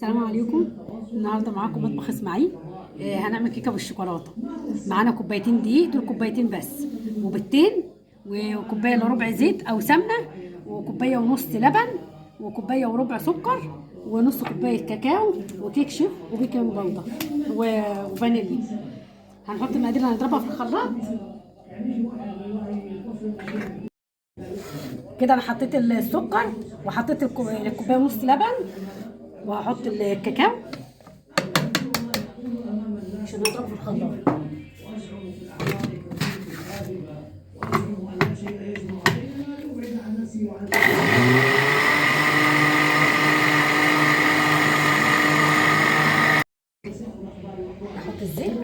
السلام عليكم. النهارده معاكم مطبخ اسماعيل. هنعمل كيكه بالشوكولاته. معانا كوبايتين دقيق، دول كوبايتين بس، وبيضتين، وكوبايه الا ربع زيت او سمنه، وكوبايه ونص لبن، وكوبايه وربع سكر، ونص كوبايه كاكاو، وكيك شيف، وبيكنج باودر، وفانيليا. هنحط المقادير اللي هنضربها في الخلاط. كده انا حطيت السكر، وحطيت الكوبايه ونص لبن، وهحط الكاكاو عشان نضربه في الخلاط. احط الزيت،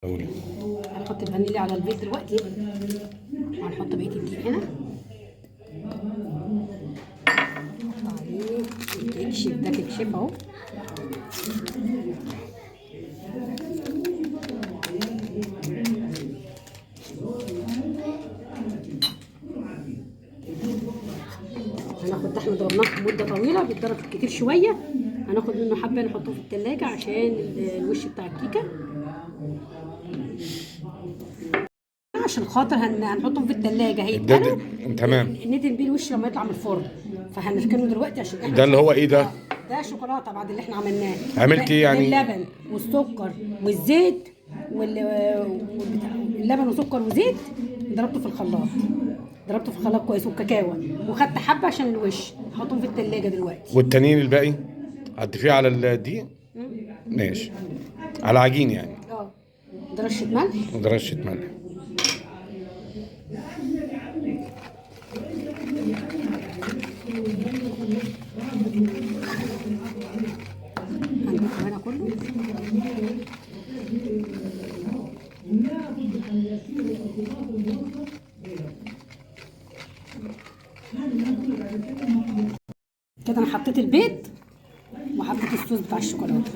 قولي. هنحط الفانيليا على البيض دلوقتي، وهنحط بقيه الدقيق هنا. نحط عليه الكيك شيف، ده كيك شيف اهو. هناخد ده، احنا ضربناه مده طويله، بيتضرب كتير شويه. هناخد منه حبه نحطه في التلاجة عشان الوش بتاع الكيكه، عشان خاطر هنحطه في التلاجة هيتقلى. تمام. ندهن بيه الوش لما يطلع من الفرن. فهنركنه دلوقتي عشان احنا ده اللي هو ايه ده؟ ده شوكولاته بعد اللي احنا عملناه. عملت ايه يعني؟ اللبن والسكر والزيت اللبن وسكر وزيت، ضربته في الخلاط. ضربته في الخلاط كويس، والكاكاو، وخدت حبه عشان الوش. هحطهم في التلاجة دلوقتي. والتانيين الباقي هتضيفيه على الدقيق؟ ماشي. على عجين يعني. ده رشه ملح. وده رشة ملح. هنضيفه هنا كله. كده انا حطيت البيض، وحطيت الصوص بتاع الشوكولاته.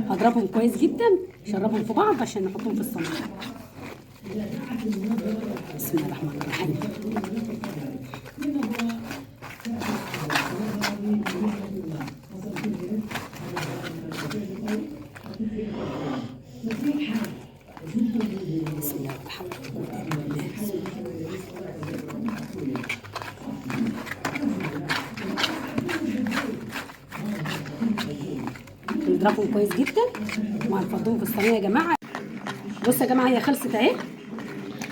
هضربهم كويس جدا، شربهم في بعض عشان نحطهم في الصينيه. بسم الله الرحمن الرحيم. بسم الله الرحمن الرحيم. نضربهم كويس جدا، وهنفضهم في الصينيه يا جماعه. بصوا يا جماعه، هي خلصت اهي.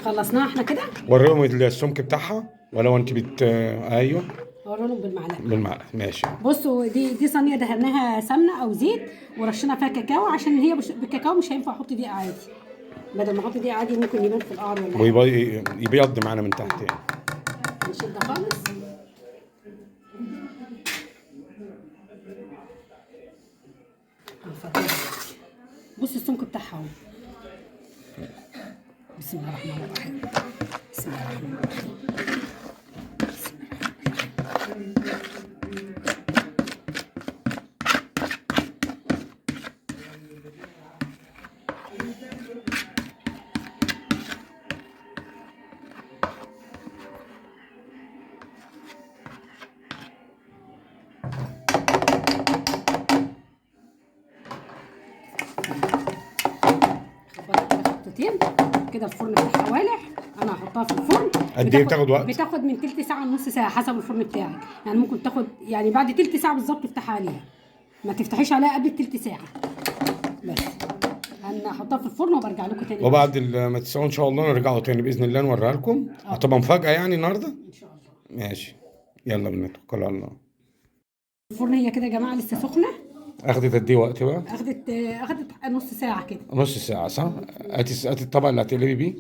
خلصناها احنا كده. وريهم السمك بتاعها ولو انت ايوه. هوريهم بالمعلقه. بالمعلقه ماشي. بصوا، دي صينيه دهناها سمنه او زيت، ورشينا فيها كاكاو، عشان هي بالكاكاو مش هينفع احط دقيق عادي. بدل ما احط دقيق عادي ممكن يبان في القعر ولا حاجه. ويبيض معانا من تحت يعني. نشيل ده خالص. بص السمك بتاعها اهو. بسم الله الرحمن الرحيم. بسم الله الرحمن الرحيم. خطوتين كده. الفرن بتاعها والع. انا هحطها في الفرن. قد ايه بتاخد وقت؟ بتاخد من تلت ساعه لنص ساعه حسب الفرن بتاعك. يعني ممكن تاخد، يعني بعد تلت ساعه بالظبط تفتحي عليها. ما تفتحيش عليها قبل التلت ساعه. بس انا هحطها في الفرن وبرجع لكم تاني. وبعد ما تسووا ان شاء الله نرجعوا تاني باذن الله نوريها لكم. هتبقى مفاجاه يعني النهارده ان شاء الله. ماشي. يلا بنتوكل على الله. الفرن هي كده يا جماعه لسه سخنه. اخدت قد ايه وقت بقى؟ اخدت نص ساعه كده. نص ساعه صح؟ هاتي الطبق اللي هتقلبي بيه.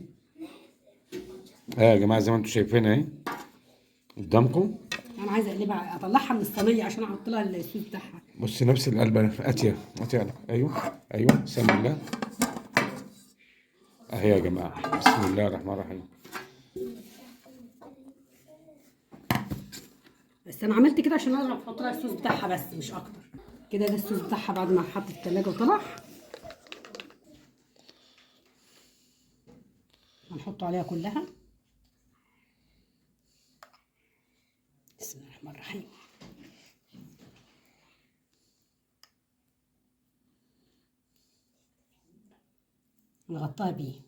يا جماعه زي ما انتم شايفين اهي قدامكم. انا عايزه اقلبها، اطلعها من الصينيه عشان احط لها الصوص بتاعها. بص نفس القلبه. اتيه ايوه ايوه. بسم الله اهي يا جماعه. بسم الله الرحمن الرحيم. بس انا عملت كده عشان انا احط لها الصوص بتاعها بس مش اكتر. كده ده الصوص بتاعها بعد ما اتحط في التلاجة وطلع. هنحطه عليها كلها. بسم الله الرحمن الرحيم. نغطيها بيه.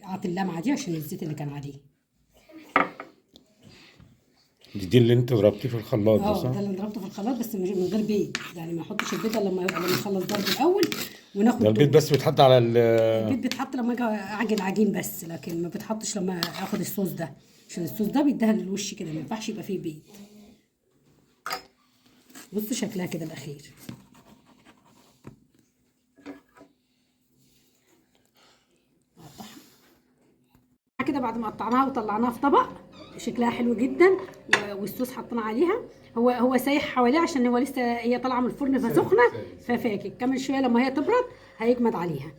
اعطي اللمعه دي عشان الزيت اللي كان عليه. دي اللي انت ضربتيه في الخلاط ده صح؟ ده اللي ضربته في الخلاط بس من غير بيض، يعني ما احطش البيض الا لما نخلص ضرب الاول وناخد. ده البيض بس بيتحط على البيض بيتحط لما اجي اعجن العجين بس، لكن ما بيتحطش لما اخد الصوص ده، عشان الصوص ده بيديها للوش كده، ما ينفعش يبقى فيه بيض. بصوا شكلها كده الاخير. كده بعد ما قطعناها وطلعناها في طبق، شكلها حلو جدا والصوص حطينا عليها. هو سايح حواليه عشان هو لسه هي طالعه من الفرن فسخنه، ففاكك كمان شويه لما هي تبرد هيجمد عليها.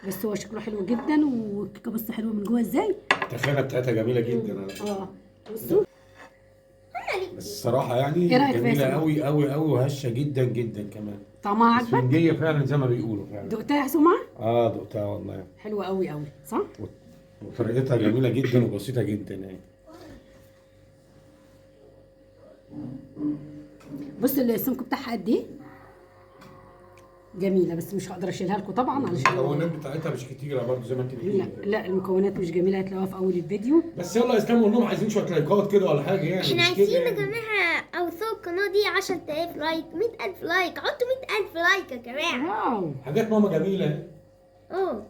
بس هو شكله حلو جدا والكيكه بص حلوه من جوه ازاي. التخانه بتاعتها جميله جدا. بصوا بس الصراحه يعني ايه رايك جميله فيها؟ قوي قوي قوي وهشه جدا جدا كمان. طعمها عجبك؟ اسفنجيه فعلا زي ما بيقولوا فعلا. دقتها يا سمعه؟ دقتها والله. حلوه قوي قوي صح؟ وطريقتها جميله جدا وبسيطه جدا يعني. بص السمك بتاعها قد ايه؟ جميله، بس مش هقدر اشيلها لكم طبعا علشان المكونات بتاعتها مش كتيره برضه زي ما انت بتقولي. لا المكونات مش جميله، هتلاقوها في اول الفيديو. بس يلا يا اسلام قول لهم عايزين شويه لايكات كده ولا حاجه يعني. احنا مش كده عايزين يا يعني. جماعة اوصلوا القناة دي 10,000 لايك، 100,000 لايك، حطوا 100,000 لايك يا جماعة. واو حاجات ماما جميله. اه